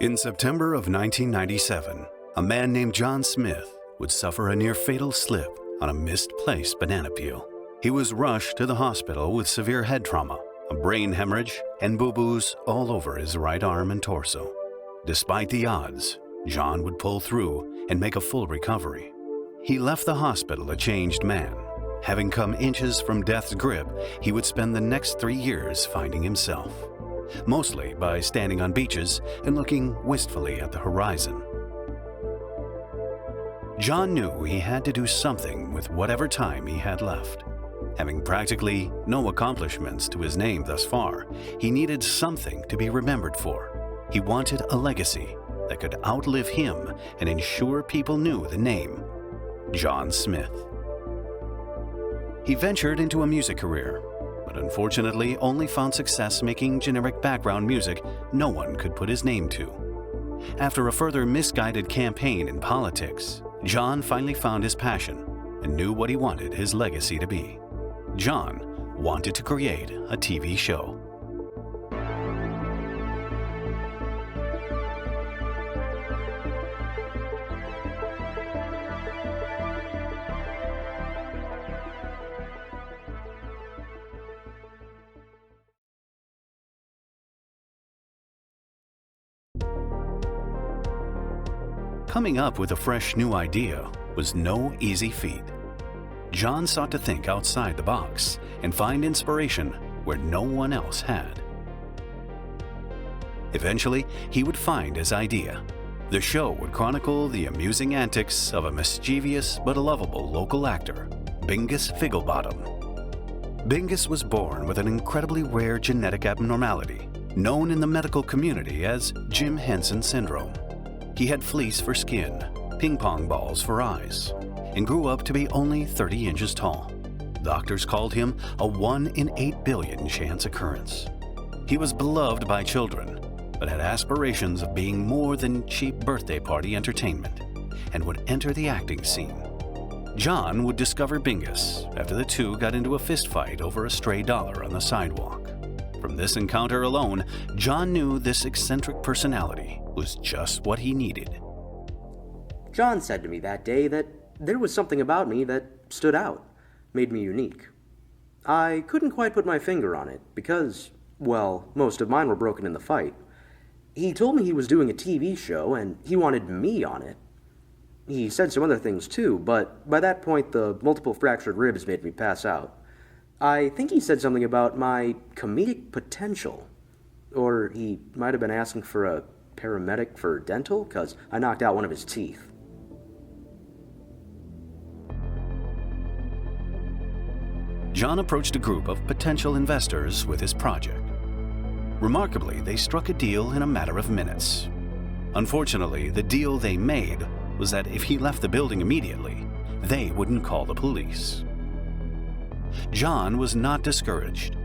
In September of 1997, a man named John Smith would suffer a near-fatal slip on a misplaced banana peel. He was rushed to the hospital with severe head trauma, a brain hemorrhage, and boo-boos all over his right arm and torso. Despite the odds, John would pull through and make a full recovery. He left the hospital a changed man. Having come inches from death's grip, he would spend the next 3 years finding himself, mostly by standing on beaches and looking wistfully at the horizon. John knew he had to do something with whatever time he had left. Having practically no accomplishments to his name thus far, he needed something to be remembered for. He wanted a legacy that could outlive him and ensure people knew the name John Smith. He ventured into a music career, but unfortunately only found success making generic background music no one could put his name to. After a further misguided campaign in politics, John finally found his passion and knew what he wanted his legacy to be. John wanted to create a TV show. Coming up with a fresh new idea was no easy feat. John sought to think outside the box and find inspiration where no one else had. Eventually, he would find his idea. The show would chronicle the amusing antics of a mischievous but lovable local actor, Bingus Figglebottom. Bingus was born with an incredibly rare genetic abnormality, known in the medical community as Jim Henson syndrome. He had fleece for skin, ping-pong balls for eyes, and grew up to be only 30 inches tall. Doctors called him a 1 in 8 billion chance occurrence. He was beloved by children, but had aspirations of being more than cheap birthday party entertainment, and would enter the acting scene. John would discover Bingus after the two got into a fistfight over a stray dollar on the sidewalk. From this encounter alone, John knew this eccentric personality was just what he needed. John said to me that day that there was something about me that stood out, made me unique. I couldn't quite put my finger on it because, well, most of mine were broken in the fight. He told me he was doing a TV show and he wanted me on it. He said some other things too, but by that point the multiple fractured ribs made me pass out. I think he said something about my comedic potential. Or he might have been asking for a paramedic for dental, because I knocked out one of his teeth. John approached a group of potential investors with his project. Remarkably, they struck a deal in a matter of minutes. Unfortunately, the deal they made was that if he left the building immediately, they wouldn't call the police. John was not discouraged.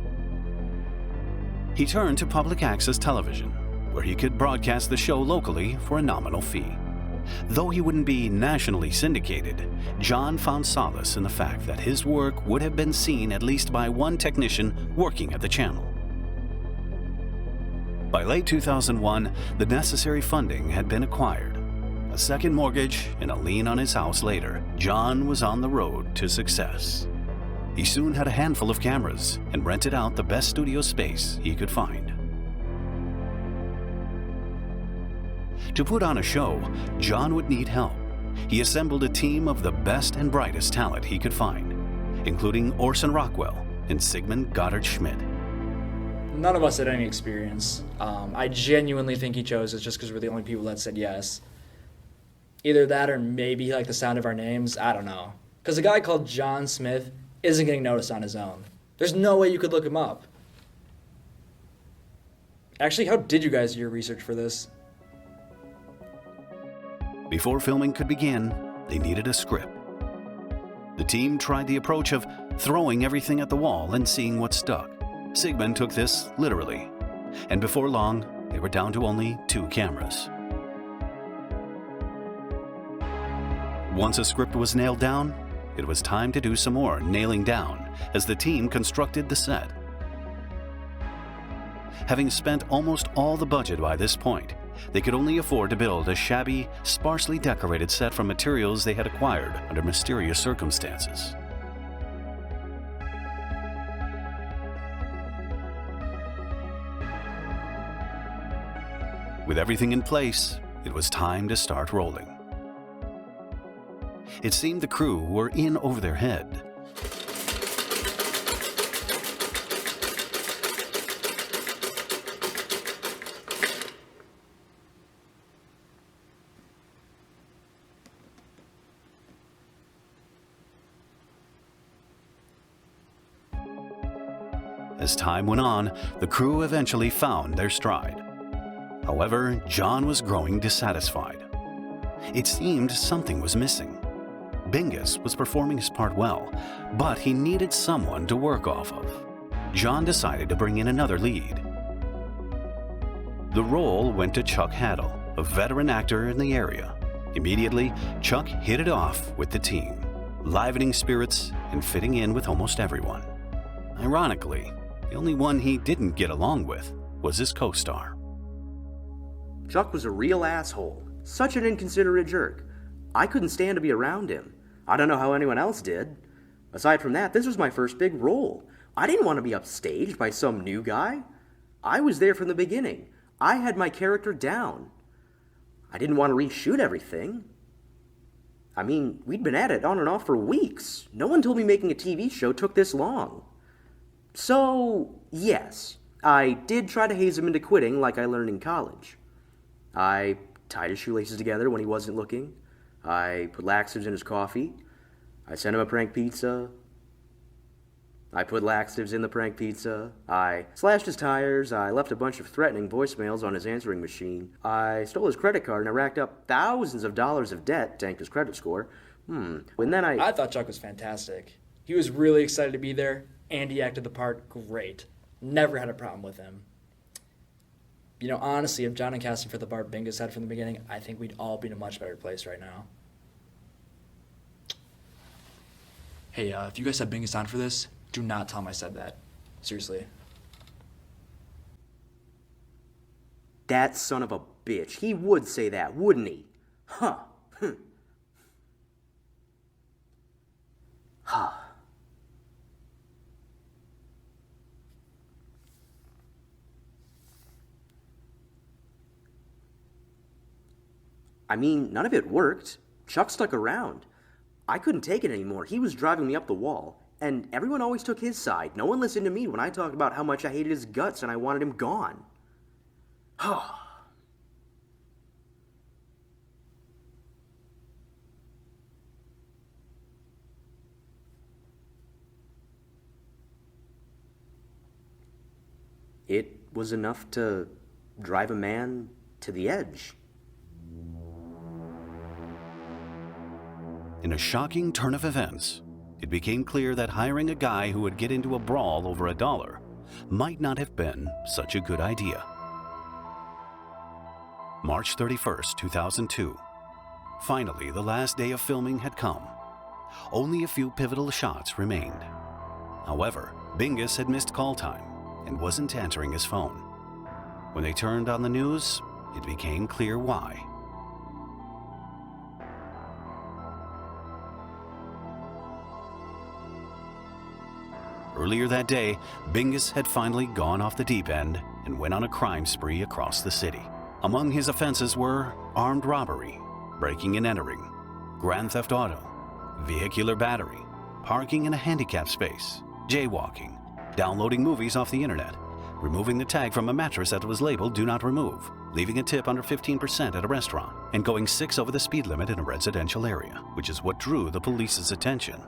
He turned to public access television, where he could broadcast the show locally for a nominal fee. Though he wouldn't be nationally syndicated, John found solace in the fact that his work would have been seen at least by one technician working at the channel. By late 2001, the necessary funding had been acquired. A second mortgage and a lien on his house later, John was on the road to success. He soon had a handful of cameras and rented out the best studio space he could find. To put on a show, John would need help. He assembled a team of the best and brightest talent he could find, including Orson Rockwell and Sigmund Goddard Schmidt. None of us had any experience. I genuinely think he chose us just because we're the only people that said yes. Either that or maybe like the sound of our names, I don't know. Because a guy called John Smith isn't getting noticed on his own. There's no way you could look him up. Actually, how did you guys do your research for this? Before filming could begin, they needed a script. The team tried the approach of throwing everything at the wall and seeing what stuck. Sigmund took this literally, and before long, they were down to only 2 cameras. Once a script was nailed down, it was time to do some more nailing down as the team constructed the set. Having spent almost all the budget by this point, They could only afford to build a shabby, sparsely decorated set from materials they had acquired under mysterious circumstances. With everything in place, it was time to start rolling. It seemed the crew were in over their head. As time went on, the crew eventually found their stride. However, John was growing dissatisfied. It seemed something was missing. Bingus was performing his part well, but he needed someone to work off of. John decided to bring in another lead. The role went to Chuck Haddle, a veteran actor in the area. Immediately, Chuck hit it off with the team, livening spirits and fitting in with almost everyone. Ironically, the only one he didn't get along with was his co-star. Chuck was a real asshole. Such an inconsiderate jerk. I couldn't stand to be around him. I don't know how anyone else did. Aside from that, this was my first big role. I didn't want to be upstaged by some new guy. I was there from the beginning. I had my character down. I didn't want to reshoot everything. I mean, we'd been at it on and off for weeks. No one told me making a TV show took this long. So, yes, I did try to haze him into quitting like I learned in college. I tied his shoelaces together when he wasn't looking. I put laxatives in his coffee. I sent him a prank pizza. I put laxatives in the prank pizza. I slashed his tires. I left a bunch of threatening voicemails on his answering machine. I stole his credit card and I racked up thousands of dollars of debt, tanked his credit score. And then I thought Chuck was fantastic. He was really excited to be there, and he acted the part great. Never had a problem with him. You know, honestly, if John and casting for the part Bingus had from the beginning, I think we'd all be in a much better place right now. Hey, if you guys have Bingus on for this, do not tell him I said that. Seriously. That son of a bitch. He would say that, wouldn't he? Huh. Huh. I mean, none of it worked. Chuck stuck around. I couldn't take it anymore. He was driving me up the wall, and everyone always took his side. No one listened to me when I talked about how much I hated his guts and I wanted him gone. It was enough to drive a man to the edge. In a shocking turn of events, it became clear that hiring a guy who would get into a brawl over $1 might not have been such a good idea. March 31st, 2002. Finally, the last day of filming had come. Only a few pivotal shots remained. However, Bingus had missed call time and wasn't answering his phone. When they turned on the news, it became clear why. Earlier that day, Bingus had finally gone off the deep end and went on a crime spree across the city. Among his offenses were armed robbery, breaking and entering, grand theft auto, vehicular battery, parking in a handicapped space, jaywalking, downloading movies off the internet, removing the tag from a mattress that was labeled "Do Not Remove," leaving a tip under 15% at a restaurant, and going 6 over the speed limit in a residential area, which is what drew the police's attention.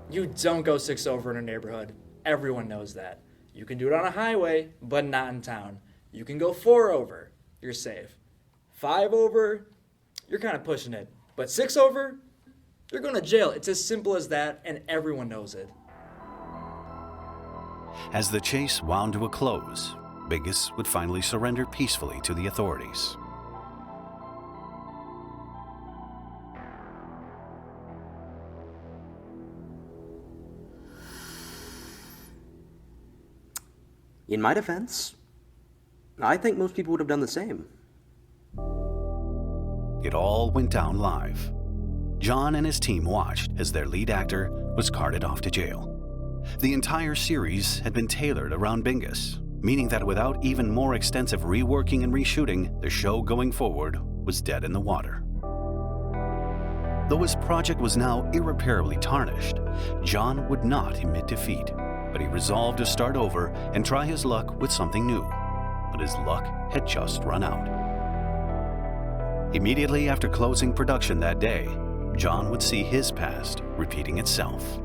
You don't go 6 over in a neighborhood. Everyone knows that. You can do it on a highway, but not in town. You can go 4 over. You're safe. 5 over, you're kind of pushing it. But 6 over, you're going to jail. It's as simple as that, and everyone knows it. As the chase wound to a close, Bingus would finally surrender peacefully to the authorities. In my defense, I think most people would have done the same. it all went down live. John and his team watched as their lead actor was carted off to jail. The entire series had been tailored around Bingus, meaning that without even more extensive reworking and reshooting, the show going forward was dead in the water. Though his project was now irreparably tarnished, John would not admit defeat, but he resolved to start over and try his luck with something new. But his luck had just run out. Immediately after closing production that day, John would see his past repeating itself.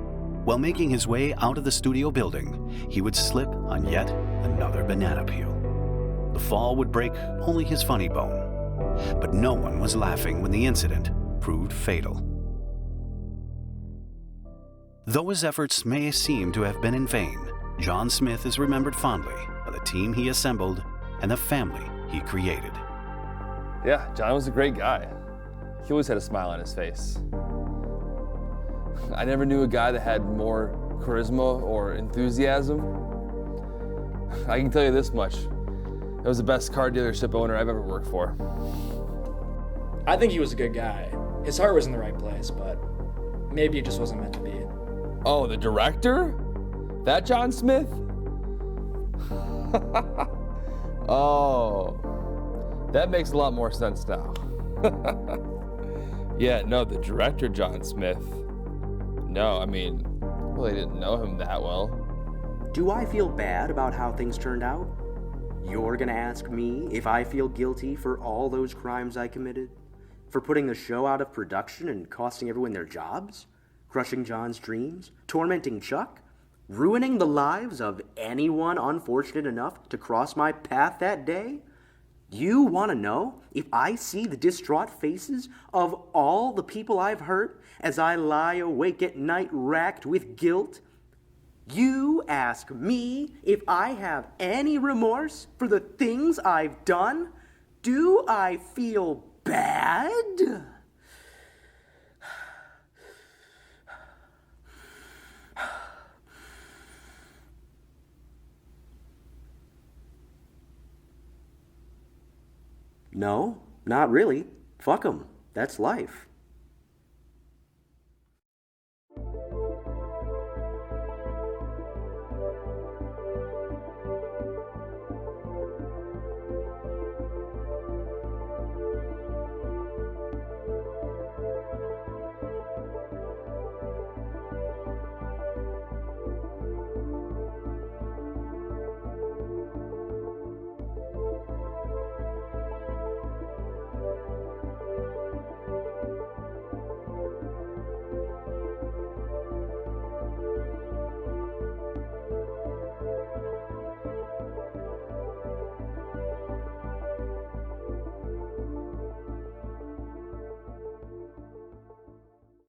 While making his way out of the studio building, he would slip on yet another banana peel. The fall would break only his funny bone, but no one was laughing when the incident proved fatal. Though his efforts may seem to have been in vain, John Smith is remembered fondly by the team he assembled and the family he created. Yeah, John was a great guy. He always had a smile on his face. I never knew a guy that had more charisma or enthusiasm. I can tell you this much. It was the best car dealership owner I've ever worked for. I think he was a good guy. His heart was in the right place, but maybe it just wasn't meant to be. Oh, the director? That John Smith? Oh, that makes a lot more sense now. Yeah, no, the director, John Smith. No, I mean, really didn't know him that well. Do I feel bad about how things turned out? You're gonna ask me if I feel guilty for all those crimes I committed? For putting the show out of production and costing everyone their jobs? Crushing John's dreams? Tormenting Chuck? Ruining the lives of anyone unfortunate enough to cross my path that day? You want to know if I see the distraught faces of all the people I've hurt as I lie awake at night racked with guilt? You ask me if I have any remorse for the things I've done? Do I feel bad? No, not really. Fuck 'em. That's life.